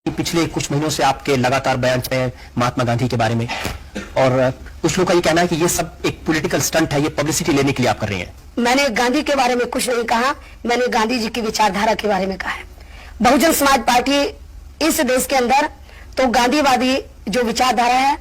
पिछले कुछ महीनों से आपके लगातार बयान हैं महात्मा गांधी के बारे में, और कुछ लोगों का ये कहना है कि ये सब एक पॉलिटिकल स्टंट है, ये पब्लिसिटी लेने के लिए आप कर रही हैं। मैंने गांधी के बारे में कुछ नहीं कहा, मैंने गांधी जी की विचारधारा के बारे में कहा है। बहुजन समाज पार्टी इस देश के अंदर तो गांधीवादी जो विचारधारा है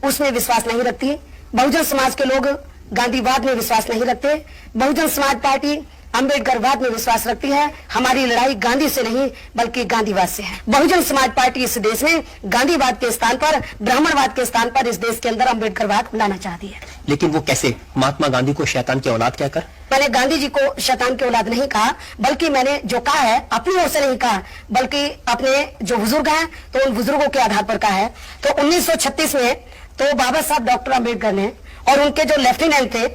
उसमें विश्वास नहीं रखती। बहुजन समाज के लोग गांधीवाद में विश्वास नहीं रखते। बहुजन समाज पार्टी अम्बेडकरवाद में विश्वास रखती है। हमारी लड़ाई गांधी से नहीं बल्कि गांधीवाद से है। बहुजन समाज पार्टी इस देश में गांधीवाद के स्थान पर, ब्राह्मणवाद के स्थान पर इस देश के अंदर अम्बेडकरवाद लाना चाहती है। लेकिन वो कैसे? महात्मा गांधी को शैतान की औलाद कहकर? मैंने गांधी जी को शैतान की औलाद नहीं कहा, बल्कि मैंने जो कहा है अपनी ओर से नहीं कहा, बल्कि अपने जो बुजुर्ग हैं तो उन बुजुर्गों के आधार पर कहा है। तो 1936 में तो बाबा साहब डॉक्टर अम्बेडकर ने और उनके जो लेफ्टिनेंट थे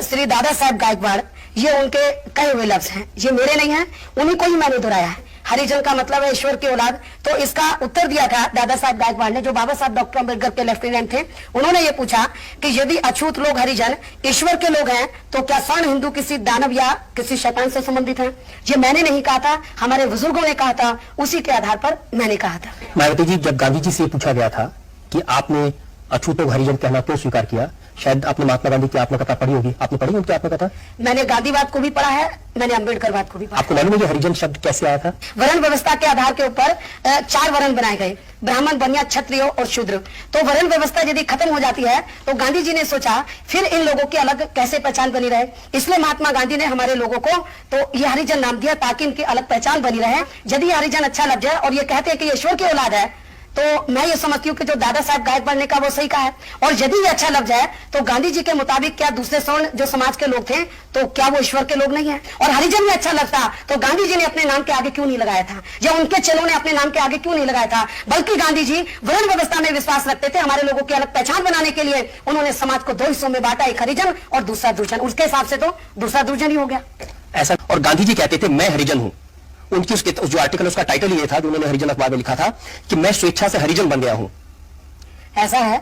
श्री दादा साहब गायकवाड़, ये उनके कहे हुए लफ्ज हैं, ये मेरे नहीं हैं, उन्हीं को ही मैंने दोहराया है। हरिजन का मतलब है ईश्वर की औलाद। तो इसका उत्तर दिया था दादा साहब गायकवाड़ ने, जो बाबा साहब डॉक्टर अम्बेडकर के लेफ्टिनेंट थे। उन्होंने ये पूछा कि यदि अछूत लोग हरिजन ईश्वर के लोग हैं तो क्या स्वर्ण हिंदू किसी दानव या किसी शैतान से संबंधित है? ये मैंने नहीं कहा था, हमारे बुजुर्गों ने कहा था, उसी के आधार पर मैंने कहा था। मायावती जी, जब गांधी जी से पूछा गया था कि आपने अछूतों को हरिजन कहना क्यों स्वीकार किया, शायद आपने महात्मा गांधी की आत्मकथा पढ़ी होगी, आपने पढ़ी उनकी आत्मकथा? मैंने गांधीवाद को भी पढ़ा है, मैंने अम्बेडकरवाद को भी पढ़ा। आपको मालूम है कि हरिजन शब्द कैसे आया था? वर्ण व्यवस्था के आधार के ऊपर 4 वर्ण बनाए गए, ब्राह्मण, बनिया, क्षत्रिय और शूद्र। तो वर्ण व्यवस्था यदि खत्म हो जाती है तो गांधी जी ने सोचा फिर इन लोगों की अलग कैसे पहचान बनी रहे, इसलिए महात्मा गांधी ने हमारे लोगों को तो ये हरिजन नाम दिया ताकि इनकी अलग पहचान बनी रहे। यदि हरिजन अच्छा लग जाए और ये कहते हैं कि ईश्वर की औलाद है, तो मैं ये समझती हूँ कि जो दादा साहब गायकवाड़ ने कहा वो सही कहा है। और यदि ये अच्छा लग जाए तो गांधी जी के मुताबिक क्या दूसरे स्वर्ण जो समाज के लोग थे तो क्या वो ईश्वर के लोग नहीं है? और हरिजन में अच्छा लगता तो गांधी जी ने अपने नाम के आगे क्यों नहीं लगाया था, या उनके चेलों ने अपने नाम के आगे क्यों नहीं लगाया था? बल्कि गांधी जी वर्ण व्यवस्था में विश्वास रखते थे। हमारे लोगों की अलग पहचान बनाने के लिए उन्होंने समाज को 2 हिस्सों में बांटा, एक हरिजन और दूसरा दुर्जन। उसके हिसाब से तो दूसरा दुर्जन ही हो गया ऐसा। और गांधी जी कहते थे मैं हरिजन हूं। उनकी उसके जो आर्टिकल उसका टाइटल ये था जो उन्होंने हरिजन अखबार में लिखा था कि मैं स्वेच्छा से हरिजन बन गया हूं। ऐसा है।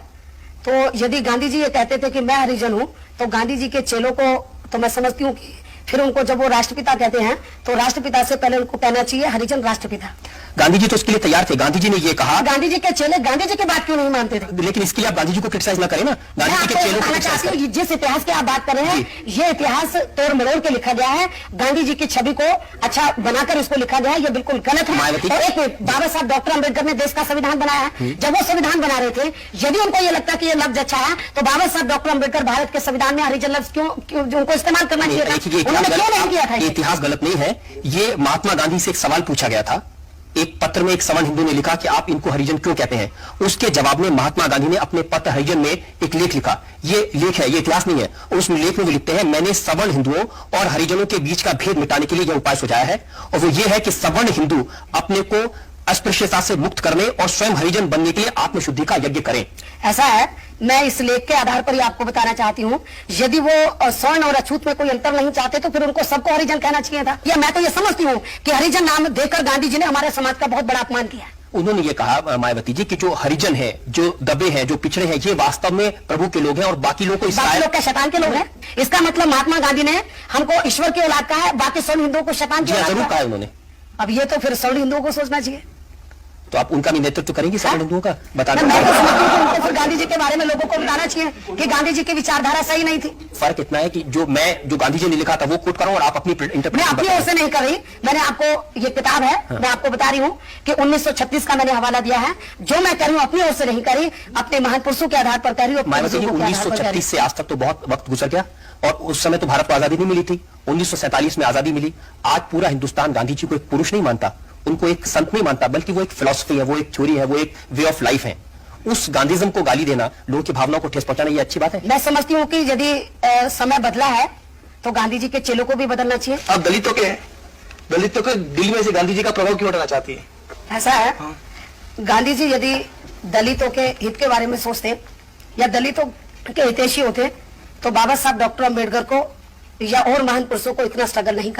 तो यदि गांधी जी ये कहते थे कि मैं हरिजन हूं तो गांधी जी के चेलों को तो मैं समझती हूँ कि फिर उनको जब वो राष्ट्रपिता कहते हैं तो राष्ट्रपिता से पहले उनको कहना चाहिए हरिजन राष्ट्रपिता। गांधी जी तो इसके लिए तैयार थे। गांधी जी ने ये कहा, गांधी जी के चेले गांधी जी की बात क्यों नहीं मानते थे? लेकिन इसके लिए आप गांधी जी को क्रिटिसाइज ना करें ना। गांधी जी के चेलों को चाहती हूँ जिस इतिहास की आप बात कर रहे हैं ये इतिहास तोड़ मरोड़ के लिखा गया है। गांधी जी की छवि को अच्छा बनाकर इसको लिखा गया है, ये बिल्कुल गलत है। और एक मिनट, बाबा साहब डॉक्टर अम्बेडकर ने देश का संविधान बनाया है। जब वो संविधान बना रहे थे, यदि उनको ये लगता कि ये लफ्ज अच्छा है तो बाबा साहब डॉक्टर अम्बेडकर भारत के संविधान में हरिजन लफ्ज क्यों उनको इस्तेमाल करना चाहिए था? उन्होंने क्यों नहीं किया था? ये इतिहास गलत नहीं है। ये महात्मा गांधी से एक सवाल पूछा गया था, एक पत्र में एक सवर्ण हिंदू ने लिखा कि आप इनको हरिजन क्यों कहते हैं। उसके जवाब में महात्मा गांधी ने अपने पत्र हरिजन में एक लेख लिखा। ये लेख है, ये इतिहास नहीं है। उस लेख में वो लिखते हैं, मैंने सवर्ण हिंदुओं और हरिजनों के बीच का भेद मिटाने के लिए यह उपाय सुझाया है, और वो ये है कि सवर्ण हिंदू अपने को अस्पृश्यता से मुक्त करने और स्वयं हरिजन बनने के लिए आत्मशुद्धि का यज्ञ करें। ऐसा है। मैं इस लेख के आधार पर ही आपको बताना चाहती हूँ, यदि वो स्वर्ण और अछूत में कोई अंतर नहीं चाहते तो फिर उनको सबको हरिजन कहना चाहिए था। या मैं तो ये समझती हूँ कि हरिजन नाम देकर गांधी जी ने हमारे समाज का बहुत बड़ा अपमान किया। उन्होंने ये कहा मायावती जी कि जो हरिजन है, जो दबे हैं, जो पिछड़े हैं, ये वास्तव में प्रभु के लोग हैं और बाकी लोग को क्या शैतान के लोग हैं? इसका मतलब महात्मा गांधी ने हमको ईश्वर की औलाद कहा है, बाकी स्वर्ण हिंदुओं को शैतान की औलाद जरूर कहा है उन्होंने। अब ये तो फिर स्वर्ण हिंदुओं को सोचना चाहिए। तो आप उनका भी नेतृत्व करेंगी स्वर्ण हिंदुओं का? बताना फिर गांधी जी के बारे में लोगों को बताना चाहिए कि गांधी जी की विचारधारा सही नहीं थी। फर्क इतना है कि जो गांधी जी ने लिखा था वो कोट करूं और आप अपनी मैं अपनी ओर से नहीं कर रही। मैंने आपको ये किताब है, मैं आपको बता रही हूँ कि 1936 का मैंने हवाला दिया है। जो मैं कर रही हूँ अपनी ओर से नहीं करी, अपने महापुरुषों के आधार पर कर रही हूँ। 1936 से आज तक तो बहुत वक्त गुजर गया, और उस समय तो भारत को आजादी नहीं मिली थी। 1947 में आजादी मिली। आज पूरा हिंदुस्तान गांधी जी को एक पुरुष नहीं मानता, उनको एक संत नहीं मानता, बल्कि वो एक फिलॉसफी है, वो एक थ्योरी है, वो एक वे ऑफ लाइफ है। उस गांधीज्म को गाली देना, लोगों की भावनाओं को ठेस पहुंचाना, ये अच्छी बात है? मैं समझती हूँ कि यदि समय बदला है तो गांधी जी के चेलों को भी बदलना चाहिए। अब दलितों के दिल में से गांधी जी का प्रभाव क्यों हटाना चाहती है? ऐसा है। गांधी जी यदि दलितों के हित के बारे में सोचते या दलितों के हितैषी होते तो बाबा साहब डॉक्टर अम्बेडकर को या और महान पुरुषों को इतना स्ट्रगल नहीं